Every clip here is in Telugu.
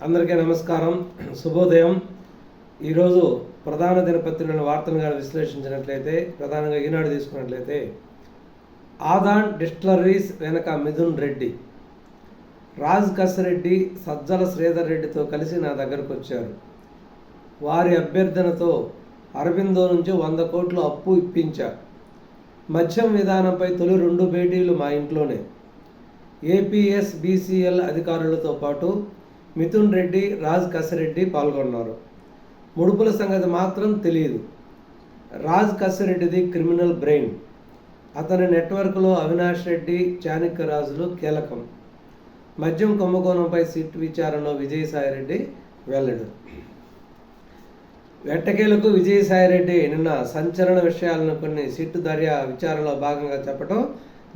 అందరికీ నమస్కారం, శుభోదయం. ఈరోజు ప్రధాన దినపత్రికలను వార్తలుగా విశ్లేషించినట్లయితే, ప్రధానంగా ఈనాడు తీసుకున్నట్లయితే, ఆదాన్ డిస్టిలరీస్ వెనక మిథున్ రెడ్డి, రాజ్ కసిరెడ్డి సజ్జల శ్రీధర్ రెడ్డితో కలిసి నా దగ్గరకు వచ్చారు. వారి అభ్యర్థనతో అరబిందో నుంచి 100 కోట్లు అప్పు ఇప్పించా. మద్యం విధానంపై తొలి 2 భేటీలు మా ఇంట్లోనే. ఏపీఎస్బీసీఎల్ అధికారులతో పాటు మిథున్ రెడ్డి, రాజ్ కసిరెడ్డి పాల్గొన్నారు. ముడుపుల సంగతి మాత్రం తెలియదు. రాజ్ కసిరెడ్డిది క్రిమినల్ బ్రెయిన్. అతని నెట్వర్క్లో అవినాష్ రెడ్డి, చాణక్య రాజులు కీలకం. మద్యం కుంభకోణంపై సిట్ విచారణలో విజయసాయిరెడ్డి వెల్లడు. ఎట్టకేలకు విజయసాయిరెడ్డి నిన్న సంచలన విషయాలను కొన్ని సిట్టు విచారణలో భాగంగా చెప్పడం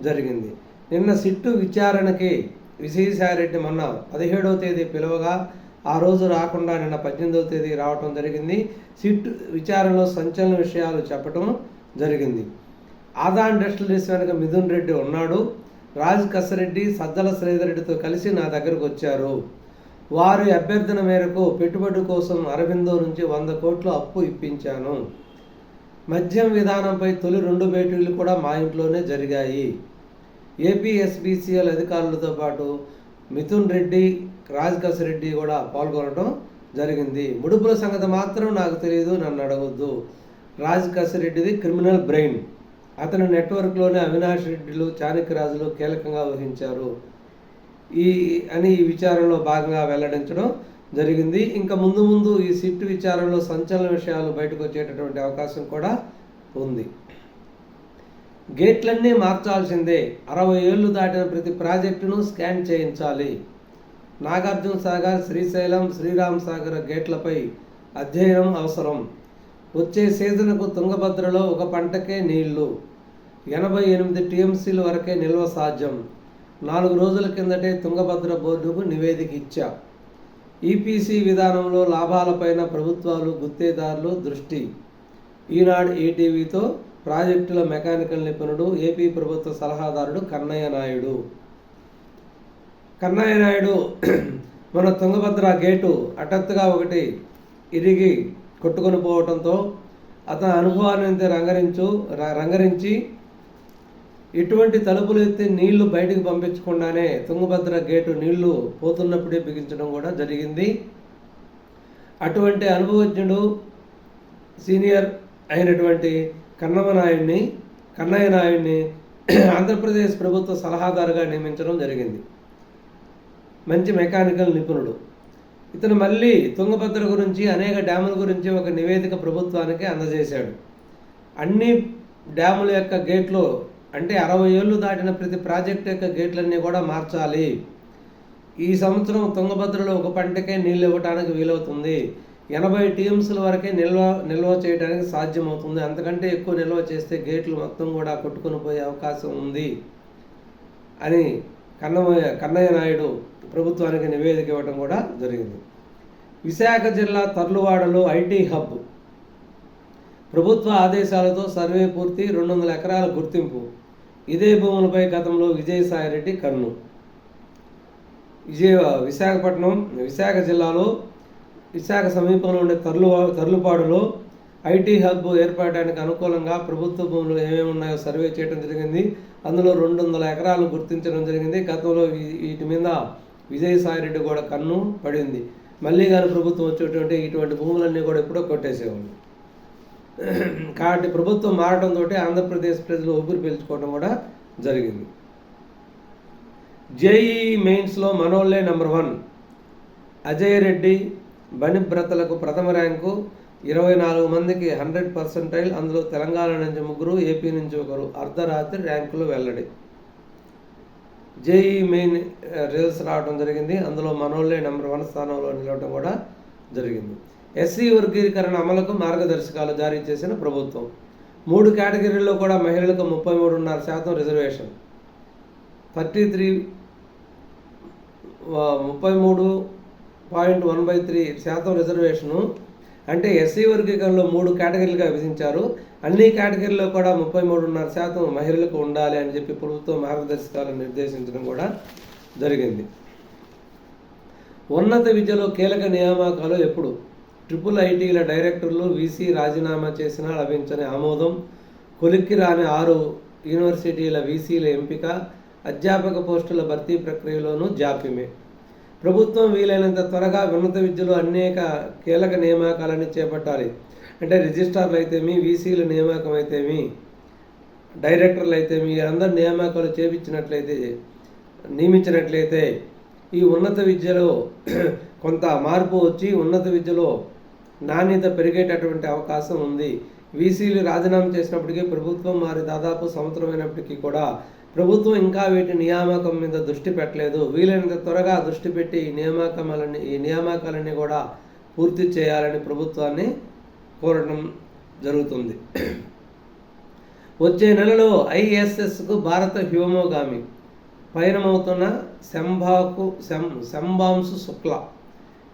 జరిగింది. నిన్న సిట్టు విచారణకి విజయసాయిరెడ్డి మొన్న 17వ తేదీ పిలువగా ఆ రోజు రాకుండా నిన్న 18వ తేదీ రావటం జరిగింది. సిట్టు విచారణలో సంచలన విషయాలు చెప్పడం జరిగింది. ఆదాన్ డిస్టిలరీస్ వెనక మిథున్ రెడ్డి ఉన్నాడు. రాజ్ కసిరెడ్డి సజ్జల శ్రీధర్ రెడ్డితో కలిసి నా దగ్గరకు వచ్చారు. వారి అభ్యర్థన మేరకు పెట్టుబడి కోసం అరబిందో నుంచి 100 కోట్లు అప్పు ఇప్పించాను. మద్యం విధానంపై తొలి 2 భేటీలు కూడా మా ఇంట్లోనే జరిగాయి. ఏపీఎస్బీసీఎల్ అధికారులతో పాటు మిథున్ రెడ్డి, రాజ్ కసిరెడ్డి కూడా పాల్గొనడం జరిగింది. ముడుపుల సంగతి మాత్రం నాకు తెలియదు, నన్ను అడగొద్దు. రాజ్ కసిరెడ్డిది క్రిమినల్ బ్రెయిన్. అతని నెట్వర్క్లోనే అవినాష్ రెడ్డిలు, చాణక్య రాజులు కీలకంగా వహించారు అని ఈ విచారణలో భాగంగా వెల్లడించడం జరిగింది. ఇంకా ముందు ఈ సిట్ విచారణలో సంచలన విషయాలు బయటకు వచ్చేటటువంటి అవకాశం కూడా ఉంది. గేట్లన్నీ మార్చాల్సిందే. 60 ఏళ్లు దాటిన ప్రతి ప్రాజెక్టును స్కాన్ చేయించాలి. నాగార్జున సాగర్, శ్రీశైలం, శ్రీరామ్ సాగర్ గేట్లపై అధ్యయనం అవసరం. వచ్చే సీజన్కు తుంగభద్రలో ఒక పంటకే నీళ్లు. 88 టీఎంసీల వరకే నిల్వ సాధ్యం. 4 రోజుల కిందటే తుంగభద్ర బోర్డుకు నివేదిక ఇచ్చా. ఈపీసీ విధానంలో లాభాలపైన ప్రభుత్వాలు, గుత్తేదారులు దృష్టి. ఈనాడు ఈటీవీతో ప్రాజెక్టుల మెకానికల్ నిపుణుడు, ఏపీ ప్రభుత్వ సలహాదారుడు కన్నయ్య నాయుడు మన తుంగభద్ర గేటు హఠాత్తుగా ఒకటి ఇరిగి కొట్టుకొని పోవడంతో అతని అనుభవాన్ని రంగరించి ఇటువంటి తలుపులు ఎత్తి నీళ్లు బయటకు పంపించకుండానే తుంగభద్ర గేటు నీళ్లు పోతున్నప్పుడే బిగించడం కూడా జరిగింది. అటువంటి అనుభవజ్ఞుడు, సీనియర్ అయినటువంటి కన్నయ్య నాయుడిని ఆంధ్రప్రదేశ్ ప్రభుత్వ సలహాదారుగా నియమించడం జరిగింది. మంచి మెకానికల్ నిపుణుడు. ఇతను మళ్ళీ తుంగభద్ర గురించి, అనేక డ్యాముల గురించి ఒక నివేదిక ప్రభుత్వానికి అందజేశాడు. అన్ని డ్యాముల యొక్క గేట్లు అంటే 60 ఏళ్లు దాటిన ప్రతి ప్రాజెక్టు యొక్క గేట్లన్నీ కూడా మార్చాలి. ఈ సంవత్సరం తుంగభద్రలో ఒక పంటకే నీళ్ళు ఇవ్వడానికి వీలవుతుంది. 80 టీఎంసీల వరకే నిల్వ చేయడానికి సాధ్యమవుతుంది. అంతకంటే ఎక్కువ నిల్వ చేస్తే గేట్లు మొత్తం కూడా కొట్టుకుని పోయే అవకాశం ఉంది అని కన్నయ్య నాయుడు ప్రభుత్వానికి నివేదిక ఇవ్వడం కూడా జరిగింది. విశాఖ జిల్లా తర్లువాడలో ఐటీ హబ్. ప్రభుత్వ ఆదేశాలతో సర్వే పూర్తి. 200 ఎకరాల గుర్తింపు. ఇదే భూములపై గతంలో విజయసాయిరెడ్డి కన్ను. విశాఖ జిల్లాలో విశాఖ సమీపంలో ఉండే తర్లుపాడులో ఐటీ హబ్ ఏర్పడడానికి అనుకూలంగా ప్రభుత్వ భూములు ఏమేమి ఉన్నాయో సర్వే చేయడం జరిగింది. అందులో 200 ఎకరాలను గుర్తించడం జరిగింది. గతంలో వీటి మీద విజయసాయిరెడ్డి కూడా కన్ను పడింది. మళ్ళీ కానీ ప్రభుత్వం వచ్చేటువంటి ఇటువంటి భూములన్నీ కూడా ఎప్పుడో కొట్టేసేవాళ్ళు. కాబట్టి ప్రభుత్వం మారడంతో ఆంధ్రప్రదేశ్ ప్రజలు ఊపిరి పీల్చుకోవడం కూడా జరిగింది. జేఈఈ మెయిన్స్లో మనోళ్ళే నెంబర్ 1. అజయ్ రెడ్డి, బనిబ్రతలకు ప్రథమ ర్యాంకు. 24 మందికి 100%. అందులో తెలంగాణ నుంచి 3, ఏపీ నుంచి 1. అర్ధరాత్రి ర్యాంకులు వెల్లడి. జేఈఈ మెయిన్ రిజల్ట్స్ రావడం జరిగింది. అందులో మనోళ్ళే నెంబర్ 1 స్థానంలో నిలవడం కూడా జరిగింది. ఎస్సీ వర్గీకరణ అమలుకు మార్గదర్శకాలు జారీ చేసిన ప్రభుత్వం. 3 కేటగిరీల్లో కూడా మహిళలకు 33.5% రిజర్వేషన్. 33.1/3% రిజర్వేషను. అంటే ఎస్సీ వర్గీకరణలో 3 కేటగిరీలుగా విభజించారు. అన్ని కేటగిరీల్లో కూడా 33.5% మహిళలకు ఉండాలి అని చెప్పి ప్రభుత్వం మార్గదర్శకాలను నిర్దేశించడం కూడా జరిగింది. ఉన్నత విద్యలో కీలక నియామకాలు ఎప్పుడు? ట్రిపుల్ ఐటీల డైరెక్టర్లు వీసీ రాజీనామా చేసినా లభించని ఆమోదం, కొలిక్కి రాని 6 యూనివర్సిటీల వీసీల ఎంపిక, అధ్యాపక పోస్టుల భర్తీ ప్రక్రియలోనూ జాప్యమే. ప్రభుత్వం వీలైనంత త్వరగా ఉన్నత విద్యలో అనేక కీలక నియామకాలని చేపట్టాలి. అంటే రిజిస్ట్రార్లు అయితేమి, వీసీల నియామకం అయితేమి, డైరెక్టర్లు అయితేమి, అందరు నియామకాలు నియమించినట్లయితే ఈ ఉన్నత విద్యలో కొంత మార్పు వచ్చి ఉన్నత విద్యలో నాణ్యత పెరిగేటటువంటి అవకాశం ఉంది. వీసీలు రాజీనామా చేసినప్పటికీ ప్రభుత్వం మారి దాదాపు సంవత్సరమైనప్పటికీ కూడా ప్రభుత్వం ఇంకా వీటి నియామకం మీద దృష్టి పెట్టలేదు. వీలైనంత త్వరగా దృష్టి పెట్టి ఈ నియామకాలన్నీ కూడా పూర్తి చేయాలని ప్రభుత్వాన్ని కోరడం జరుగుతుంది. వచ్చే నెలలో ఐఎస్ఎస్కు భారత వ్యోమగామి పయనమవుతున్న శంభాంశు శుక్లా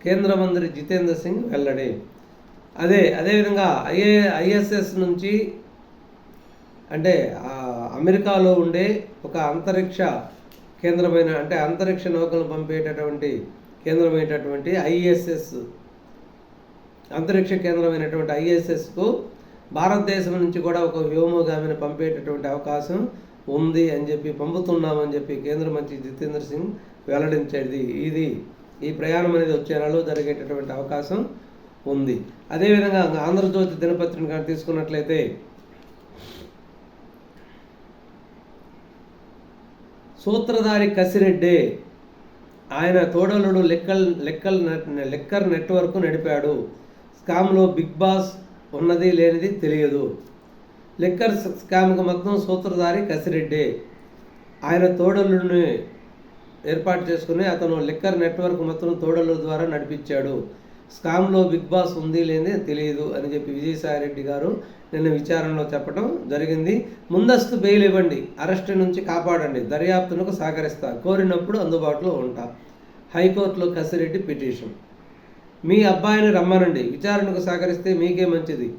కేంద్ర మంత్రి జితేంద్ర సింగ్ వెల్లడి. అదేవిధంగా ఐఎస్ఎస్ నుంచి అంటే అమెరికాలో ఉండే ఒక అంతరిక్ష కేంద్రమైన అంటే అంతరిక్ష నౌకలను పంపేటటువంటి కేంద్రమైనటువంటి ఐఎస్ఎస్ అంతరిక్ష కేంద్రమైనటువంటి ఐఎస్ఎస్కు భారతదేశం నుంచి కూడా ఒక వ్యోమగామిని పంపేటటువంటి అవకాశం ఉంది అని చెప్పి పంపుతున్నామని చెప్పి కేంద్ర మంత్రి జితేంద్ర సింగ్ వెల్లడించేది. ఈ ప్రయాణం అనేది వచ్చే నెలలో జరిగేటటువంటి అవకాశం ఉంది. అదేవిధంగా ఆంధ్రజ్యోతి దినపత్రిక తీసుకున్నట్లయితే సూత్రధారి కసిరెడ్డి ఆయన తోడలుడు లెక్కర్ నెట్వర్క్ నడిపాడు. స్కామ్లో బిగ్ బాస్ ఉన్నది లేనిది తెలియదు. లెక్కర్ స్కామ్కు మొత్తం సూత్రధారి కసిరెడ్డి. ఆయన తోడలుడిని ఏర్పాటు చేసుకుని అతను లెక్కర్ నెట్వర్క్ మొత్తం తోడలు ద్వారా నడిపించాడు. స్కామ్లో బిగ్ బాస్ ఉంది లేనిది తెలియదు అని చెప్పి విజయసాయిరెడ్డి గారు నిన్న విచారణలో చెప్పడం జరిగింది. ముందస్తు బెయిల్ ఇవ్వండి, అరెస్ట్ నుంచి కాపాడండి, దర్యాప్తునకు సహకరిస్తా, కోరినప్పుడు అందుబాటులో ఉంటా. హైకోర్టులో కసిరెడ్డి పిటిషన్. మీ అబ్బాయిని రమ్మనండి, విచారణకు సహకరిస్తే మీకే మంచిది.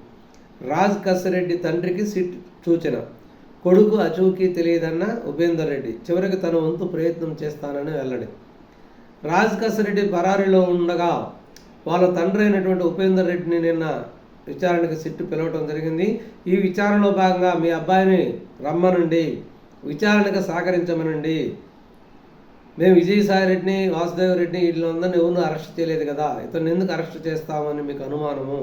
రాజ్ కసిరెడ్డి తండ్రికి సిట్ సూచన. కొడుకు అచూకీ తెలియదన్న ఉపేందర్ రెడ్డి చివరికి తన వంతు ప్రయత్నం చేస్తానని వెల్లడి. రాజ్ కసిరెడ్డి పరారీలో ఉండగా వాళ్ళ తండ్రి అయినటువంటి ఉపేందర్ రెడ్డిని నిన్న విచారణకు సిట్టు పిలవటం జరిగింది. ఈ విచారణలో భాగంగా మీ అబ్బాయిని రమ్మనండి, విచారణకు సహకరించమనండి. మేము విజయసాయిరెడ్డిని, వాసుదేవ్ రెడ్డిని వీళ్ళందరినీ ఎవరు అరెస్ట్ చేయలేదు కదా, ఇతను ఎందుకు అరెస్ట్ చేస్తామని మీకు అనుమానము,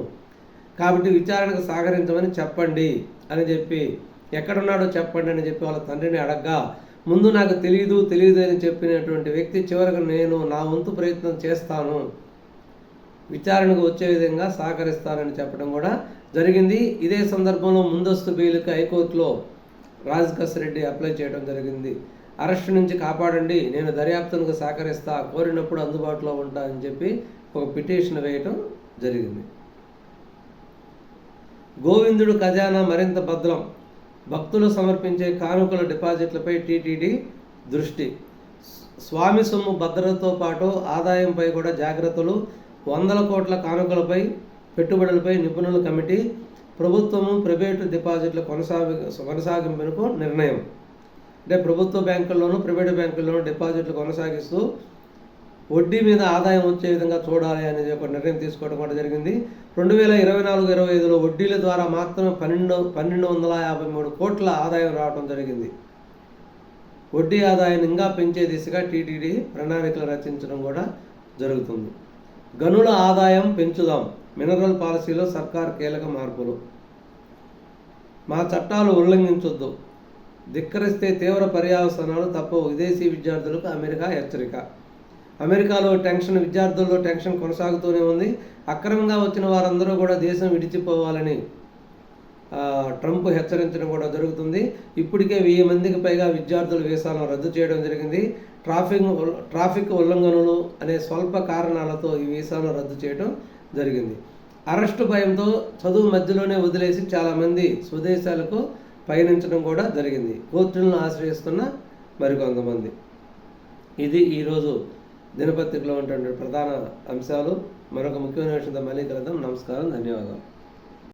కాబట్టి విచారణకు సహకరించమని చెప్పండి అని చెప్పి, ఎక్కడున్నాడో చెప్పండి అని చెప్పి వాళ్ళ తండ్రిని అడగ్గా, ముందు నాకు తెలియదు అని చెప్పినటువంటి వ్యక్తి చివరికి నేను నా వంతు ప్రయత్నం చేస్తాను, విచారణకు వచ్చే విధంగా సహకరిస్తానని చెప్పడం కూడా జరిగింది. ఇదే సందర్భంలో ముందస్తు బెయిల్కి హైకోర్టులో రాజ్ కసిరెడ్డి అప్లై చేయడం జరిగింది. అరెస్ట్ నుంచి కాపాడండి, నేను దర్యాప్తునకు సహకరిస్తా, కోరినప్పుడు అందుబాటులో ఉంటా అని చెప్పి ఒక పిటిషన్ వేయటం జరిగింది. గోవిందుడు ఖజానా మరింత భద్రం, భక్తులు సమర్పించే కానుకల డిపాజిట్లపై టీటీడీ దృష్టి. స్వామి సొమ్ము భద్రతతో పాటు ఆదాయంపై కూడా జాగ్రత్తలు. 100 కోట్ల కానుకలపై పెట్టుబడులపై నిపుణుల కమిటీ. ప్రభుత్వము ప్రైవేటు డిపాజిట్ల కొనసాగింపునకు నిర్ణయం. అంటే ప్రభుత్వ బ్యాంకుల్లోనూ ప్రైవేటు బ్యాంకుల్లోనూ డిపాజిట్లు కొనసాగిస్తూ వడ్డీ మీద ఆదాయం వచ్చే విధంగా చూడాలి అనేది ఒక నిర్ణయం తీసుకోవడం కూడా జరిగింది. 2024-25లో వడ్డీల ద్వారా మాత్రమే 1253 కోట్ల ఆదాయం రావడం జరిగింది. వడ్డీ ఆదాయాన్ని ఇంకా పెంచే దిశగా టీటీడీ ప్రణాళికలు రచించడం కూడా జరుగుతుంది. గనుల ఆదాయం పెంచుదాం, మినరల్ పాలసీలో సర్కార్ కీలక మార్పులు. మా చట్టాలు ఉల్లంఘించొద్దు, ధిక్కరిస్తే తీవ్ర పర్యవసానాలు తప్పవు, విదేశీ విద్యార్థులకు అమెరికా హెచ్చరిక. అమెరికాలో విద్యార్థుల్లో టెన్షన్ కొనసాగుతూనే ఉంది. అక్రమంగా వచ్చిన వారందరూ కూడా దేశం విడిచిపోవాలని ట్రంప్ హెచ్చరించడం కూడా జరుగుతుంది. ఇప్పటికే 1000 మందికి పైగా విద్యార్థుల వీసాలను రద్దు చేయడం జరిగింది. ట్రాఫిక్ ఉల్లంఘనలు అనే స్వల్ప కారణాలతో ఈ వీసాలను రద్దు చేయడం జరిగింది. అరెస్టు భయంతో చదువు మధ్యలోనే వదిలేసి చాలామంది స్వదేశాలకు పయనించడం కూడా జరిగింది. కోర్టులను ఆశ్రయిస్తున్న మరికొంతమంది. ఇది ఈరోజు దినపత్రికలో ఉన్నటువంటి ప్రధాన అంశాలు. మరొక ముఖ్యమైన విషయంతో మళ్ళీ కలుద్దాం. నమస్కారం, ధన్యవాదాలు.